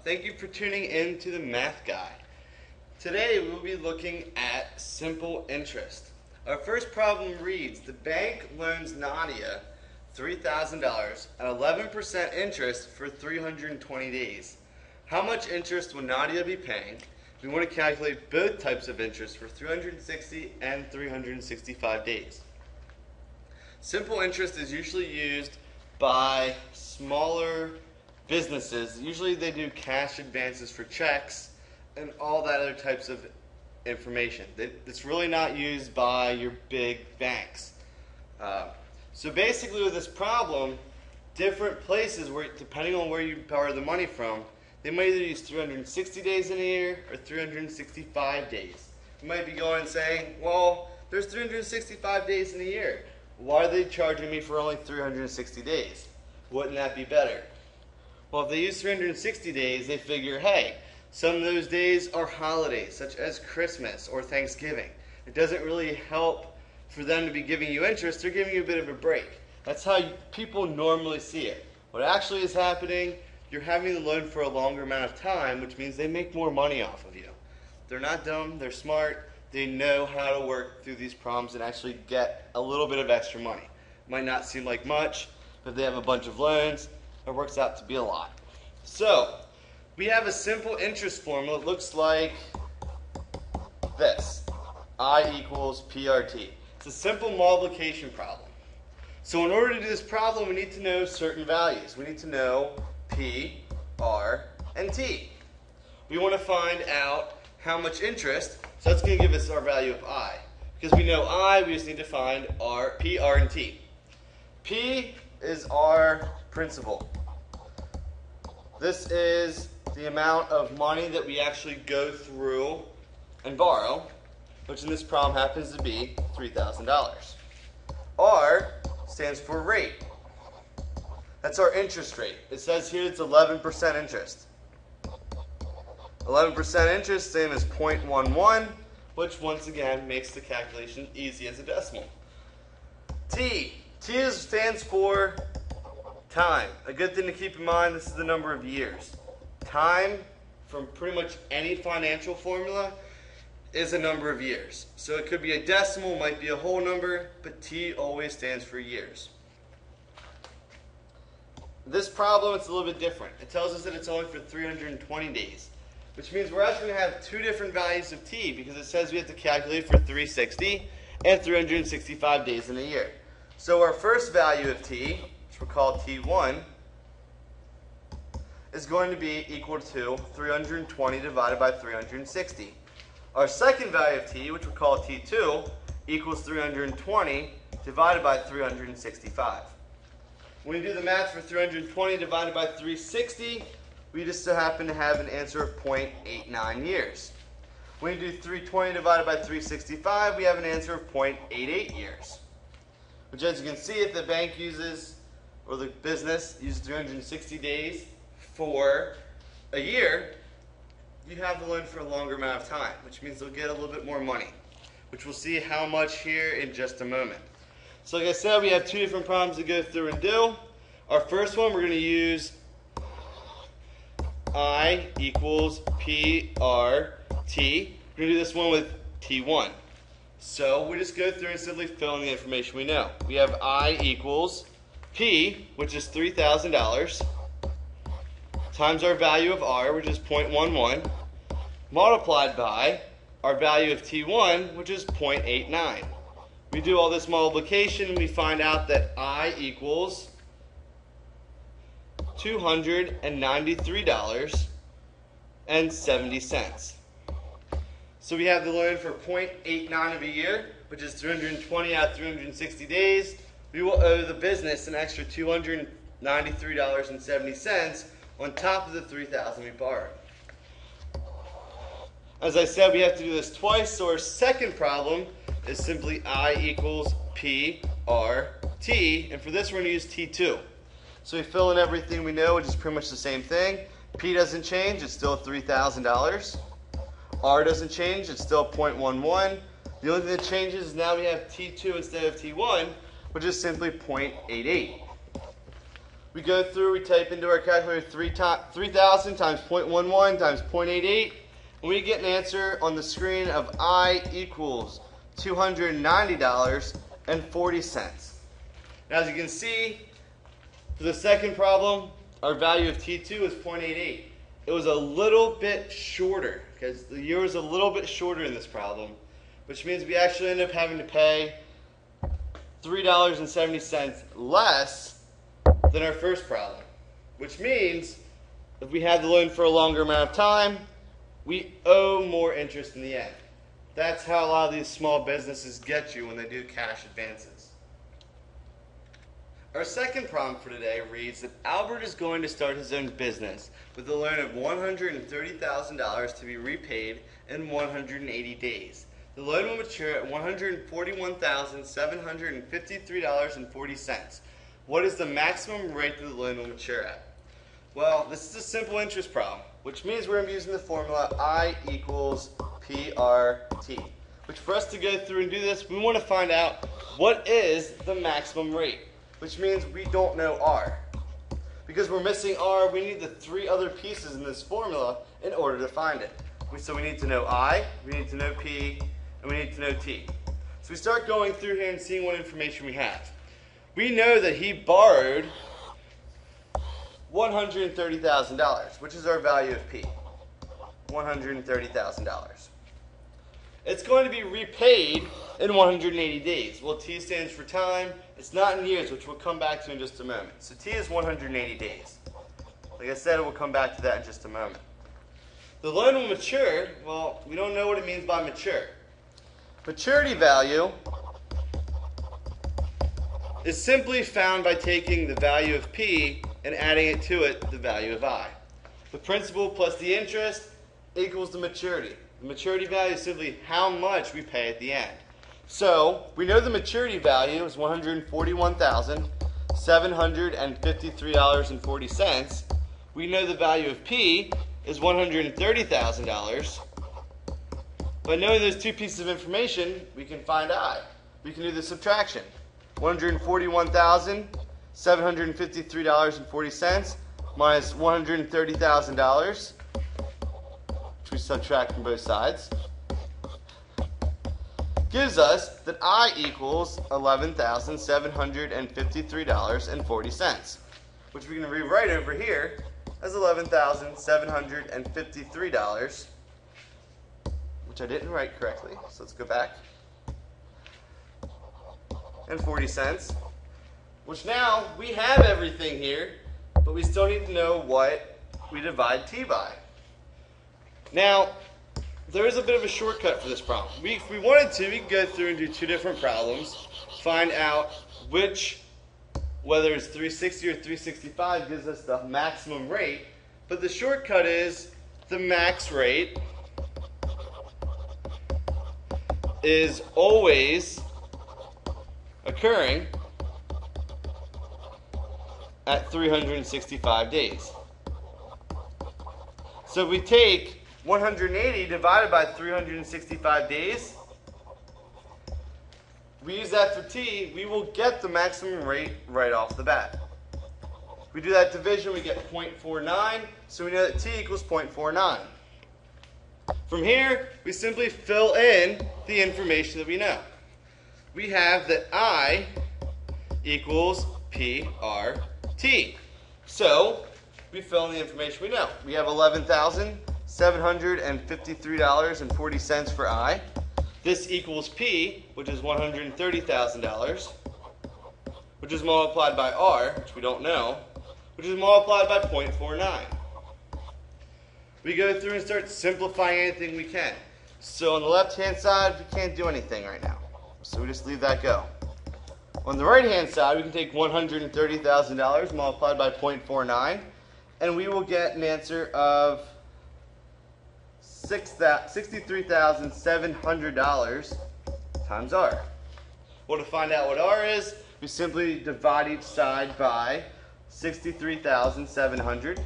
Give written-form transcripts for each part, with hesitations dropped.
Thank you for tuning in to the Math Guy. Today we will be looking at simple interest. Our first problem reads, the bank loans Nadia $3,000 at 11% interest for 320 days. How much interest will Nadia be paying? We want to calculate both types of interest for 360 and 365 days. Simple interest is usually used by smaller businesses. Usually they do cash advances for checks and all that other types of information. It's really not used by your big banks. So basically with this problem, different places, where, depending on where you borrow the money from, they might either use 360 days in a year or 365 days. You might be going and saying, well, there's 365 days in a year. Why are they charging me for only 360 days? Wouldn't that be better? Well, if they use 360 days, they figure, hey, some of those days are holidays, such as Christmas or Thanksgiving. It doesn't really help for them to be giving you interest. They're giving you a bit of a break. That's how people normally see it. What actually is happening, you're having the loan for a longer amount of time, which means they make more money off of you. They're not dumb, they're smart, they know how to work through these problems and actually get a little bit of extra money. Might not seem like much, but if they have a bunch of loans, it works out to be a lot. So, we have a simple interest formula. It looks like this. I equals PRT. It's a simple multiplication problem. So in order to do this problem, we need to know certain values. We need to know P, R, and T. We want to find out how much interest, so that's going to give us our value of I. Because we know I, we just need to find R, P, R, and T. P is our principal. This is the amount of money that we actually go through and borrow, which in this problem happens to be $3,000. R stands for rate. That's our interest rate. It says here it's 11% interest. 11% interest, same as 0.11, which once again makes the calculation easy as a decimal. T. T stands for time. A good thing to keep in mind, this is the number of years. Time, from pretty much any financial formula, is a number of years. So it could be a decimal, might be a whole number, but T always stands for years. This problem, it's a little bit different. It tells us that it's only for 320 days, which means we're actually going to have two different values of T, because it says we have to calculate for 360 and 365 days in a year. So our first value of T, which we'll call T1, is going to be equal to 320 divided by 360. Our second value of T, which we'll call T2, equals 320 divided by 365. When we do the math for 320 divided by 360, we just so happen to have an answer of 0.89 years. When we do 320 divided by 365, we have an answer of 0.88 years. Which, as you can see, if the bank uses, or the business uses 360 days for a year, you have the loan for a longer amount of time, which means they'll get a little bit more money, which we'll see how much here in just a moment. So like I said, we have two different problems to go through and do. Our first one, we're going to use I equals PRT. We're going to do this one with T1. So we just go through and simply fill in the information we know. We have I equals P, which is $3,000, times our value of R, which is 0.11, multiplied by our value of T1, which is 0.89. We do all this multiplication and we find out that I equals $293.70. So we have the loan for 0.89 of a year, which is 320 out of 360 days. We will owe the business an extra $293.70 on top of the $3,000 we borrowed. As I said, we have to do this twice, so our second problem is simply I equals PRT, and for this we're going to use T2. So we fill in everything we know, which is pretty much the same thing. P doesn't change, it's still $3,000. R doesn't change, it's still 0.11. The only thing that changes is now we have T2 instead of T1, which is simply 0.88. We go through, we type into our calculator 3,000 times 0.11 times 0.88, and we get an answer on the screen of I equals $290.40. Now, as you can see, for the second problem, our value of T2 is 0.88. It was a little bit shorter, because the year was a little bit shorter in this problem, which means we actually end up having to pay $3.70 less than our first problem, which means if we have the loan for a longer amount of time, we owe more interest in the end. That's how a lot of these small businesses get you when they do cash advances. Our second problem for today reads that Albert is going to start his own business with a loan of $130,000 to be repaid in 180 days. The loan will mature at $141,753.40. What is the maximum rate that the loan will mature at? Well, this is a simple interest problem, which means we're going to be using the formula I equals PRT. Which for us to go through and do this, we want to find out what is the maximum rate, which means we don't know R. Because we're missing R, we need the three other pieces in this formula in order to find it. So we need to know I, we need to know P, and we need to know T. So we start going through here and seeing what information we have. We know that he borrowed $130,000, which is our value of P, $130,000. It's going to be repaid in 180 days. Well, T stands for time. It's not in years, which we'll come back to in just a moment. So T is 180 days. Like I said, we'll come back to that in just a moment. The loan will mature. Well, we don't know what it means by mature. Maturity value is simply found by taking the value of P and adding it to it, the value of I. The principal plus the interest equals the maturity. The maturity value is simply how much we pay at the end. So we know the maturity value is $141,753.40. We know the value of P is $130,000. By knowing those two pieces of information, we can find I. We can do the subtraction. $141,753.40 minus $130,000, which we subtract from both sides, gives us that I equals $11,753.40, which we can rewrite over here as $11,753, which I didn't write correctly, so let's go back, and 40 cents, which now we have everything here, but we still need to know what we divide T by. Now, there is a bit of a shortcut for this problem. If we wanted to, we could go through and do two different problems, find out whether it's 360 or 365 gives us the maximum rate, but the shortcut is the max rate is always occurring at 365 days. So if we take 180 divided by 365 days, we use that for T, we will get the maximum rate right off the bat. If we do that division, we get 0.49, so we know that T equals 0.49. From here, we simply fill in the information that we know. We have that I equals PRT. So we fill in the information we know. We have $11,753.40 for I. This equals P, which is $130,000, which is multiplied by R, which we don't know, which is multiplied by 0.49. We go through and start simplifying anything we can. So on the left-hand side, we can't do anything right now. So we just leave that go. On the right-hand side, we can take $130,000 multiplied by 0.49, and we will get an answer of $63,700 times R. Well, to find out what R is, we simply divide each side by 63,700.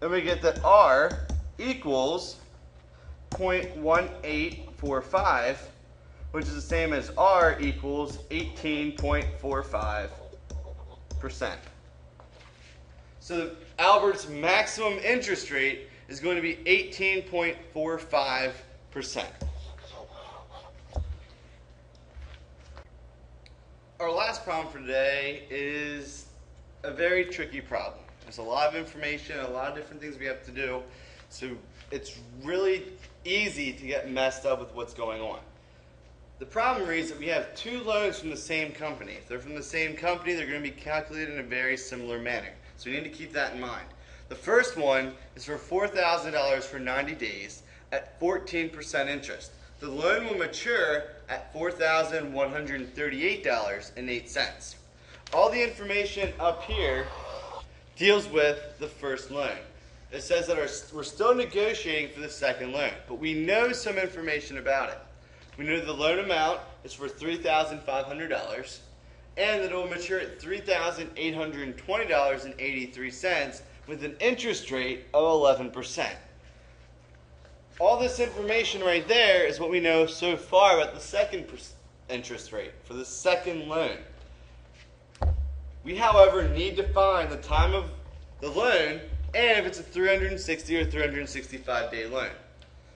And we get that R equals 0.1845, which is the same as R equals 18.45%. So Albert's maximum interest rate is going to be 18.45%. Our last problem for today is a very tricky problem. There's a lot of information, a lot of different things we have to do, so it's really easy to get messed up with what's going on. The problem is that we have two loans from the same company. If they're from the same company, they're going to be calculated in a very similar manner. So we need to keep that in mind. The first one is for $4,000 for 90 days at 14% interest. The loan will mature at $4,138.08. All the information up here deals with the first loan. It says that we're still negotiating for the second loan, but we know some information about it. We know the loan amount is for $3,500 and that it will mature at $3,820.83 with an interest rate of 11%. All this information right there is what we know so far about the second interest rate for the second loan. We, however, need to find the time of the loan and if it's a 360 or 365 day loan.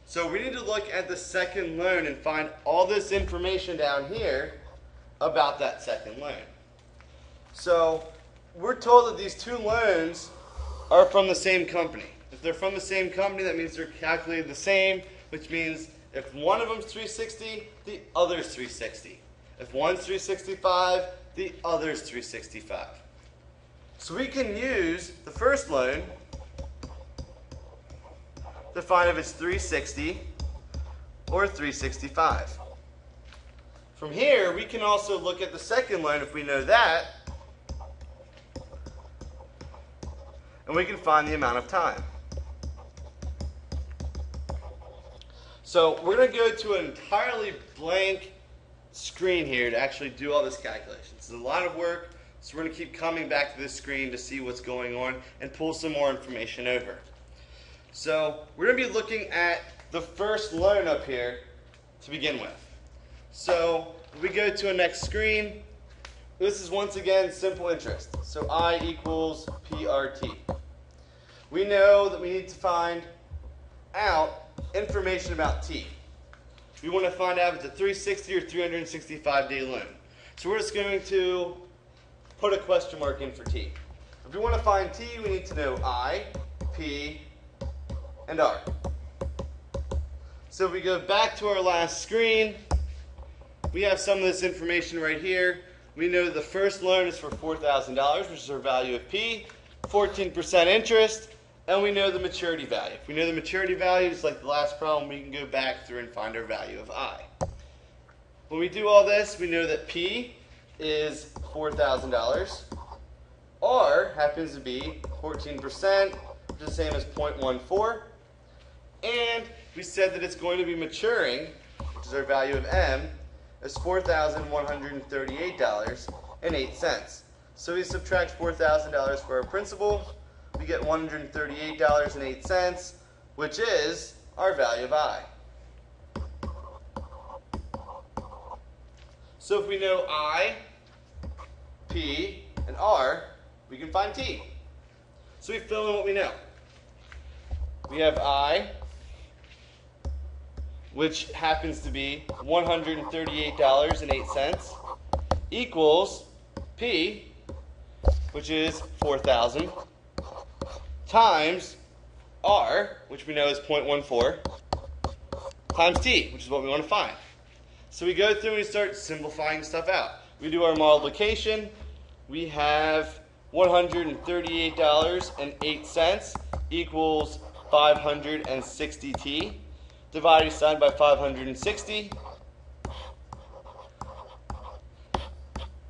So we need to look at the second loan and find all this information down here about that second loan. So we're told that these two loans are from the same company. If they're from the same company, that means they're calculated the same, which means if one of them's 360, the other's 360. If one's 365, the other's 365. So we can use the first loan to find if it's 360 or 365. From here, we can also look at the second loan if we know that, and we can find the amount of time. So we're going to go to an entirely blank screen here to actually do all this calculation. It's a lot of work, so we're going to keep coming back to this screen to see what's going on and pull some more information over. So we're going to be looking at the first loan up here to begin with. So if we go to a next screen, this is once again simple interest. So I equals PRT. We know that we need to find out information about T. We want to find out if it's a 360 or 365 day loan. So we're just going to put a question mark in for T. If we want to find T, we need to know I, P, and R. So if we go back to our last screen, we have some of this information right here. We know the first loan is for $4,000, which is our value of P, 14% interest, and we know the maturity value. If we know the maturity value, just like the last problem, we can go back through and find our value of I. When we do all this, we know that P is $4,000. R happens to be 14%, which is the same as 0.14. And we said that it's going to be maturing, which is our value of M, as $4,138.08. So we subtract $4,000 for our principal, we get $138.08, which is our value of I. So if we know I, P, and R, we can find T. So we fill in what we know. We have I, which happens to be $138.08, equals P, which is 4,000, times R, which we know is 0.14, times T, which is what we want to find. So we go through and we start simplifying stuff out. We do our multiplication. We have $138.08 equals 560T. Divided side by 560.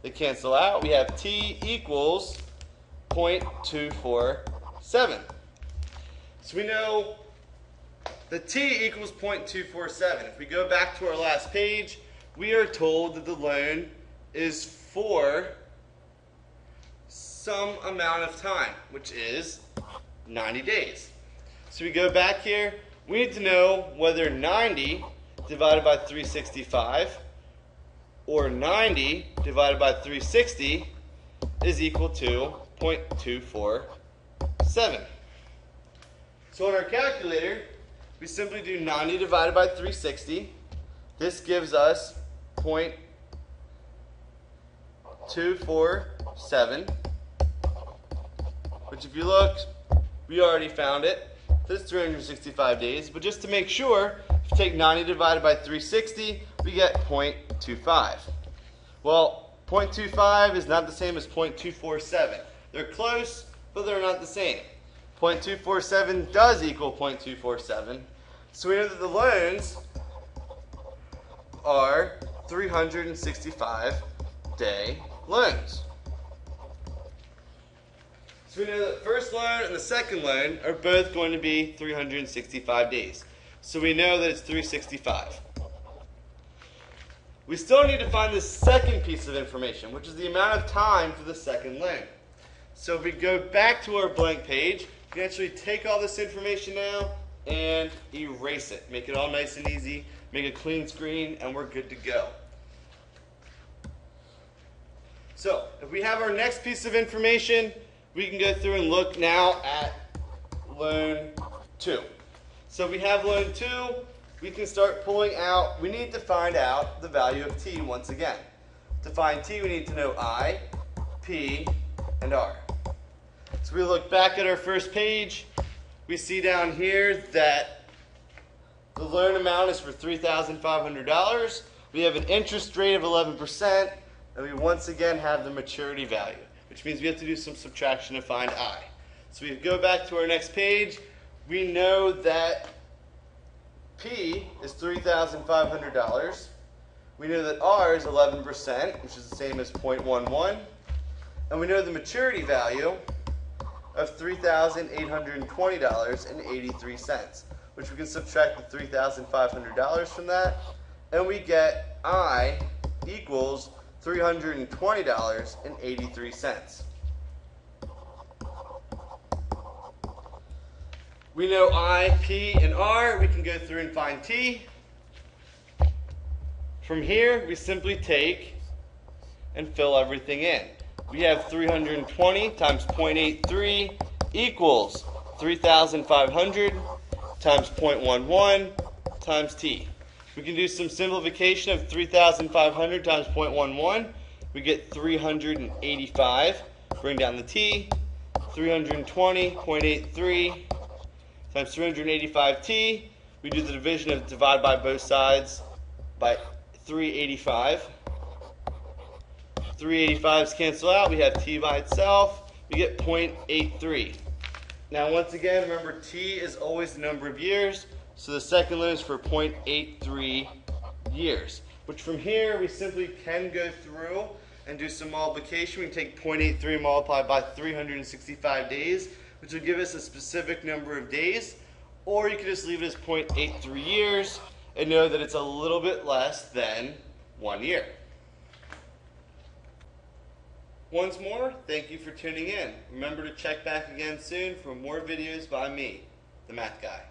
They cancel out. We have T equals 0.247. So we know that T equals 0.247. If we go back to our last page, we are told that the loan is for some amount of time, which is 90 days. So we go back here. We need to know whether 90 divided by 365 or 90 divided by 360 is equal to 0.247. So in our calculator, we simply do 90 divided by 360. This gives us 0.247, which if you look, we already found it. That's 365 days, but just to make sure, if you take 90 divided by 360, we get 0.25. Well, 0.25 is not the same as 0.247. They're close, but they're not the same. 0.247 does equal 0.247, so we know that the loans are 365-day loans. So we know that the first loan and the second loan are both going to be 365 days. So we know that it's 365. We still need to find the second piece of information, which is the amount of time for the second loan. So if we go back to our blank page, we can actually take all this information now and erase it. Make it all nice and easy, make a clean screen, and we're good to go. So if we have our next piece of information, we can go through and look now at loan 2. So if we have loan 2, we can start pulling out, we need to find out the value of t once again. To find t, we need to know I, p, and r. So we look back at our first page, we see down here that the loan amount is for $3,500. We have an interest rate of 11%, and we once again have the maturity value, which means we have to do some subtraction to find I. So we go back to our next page. We know that P is $3,500. We know that R is 11%, which is the same as 0.11. And we know the maturity value of $3,820.83, which we can subtract the $3,500 from that, and we get I equals $320.83. We know I, P, and R. We can go through and find T. From here, we simply take and fill everything in. We have 320 times 0.83 equals 3,500 times 0.11 times T. We can do some simplification of 3,500 times 0.11. We get 385. Bring down the T. 320.83 times 385T. We do the division of divide by both sides by 385. 385s cancel out. We have T by itself. We get 0.83. Now once again, remember T is always the number of years. So the second loan is for 0.83 years, which from here we simply can go through and do some multiplication. We can take 0.83 multiplied by 365 days, which will give us a specific number of days, or you can just leave it as 0.83 years and know that it's a little bit less than 1 year. Once more, thank you for tuning in. Remember to check back again soon for more videos by me, the Math Guy.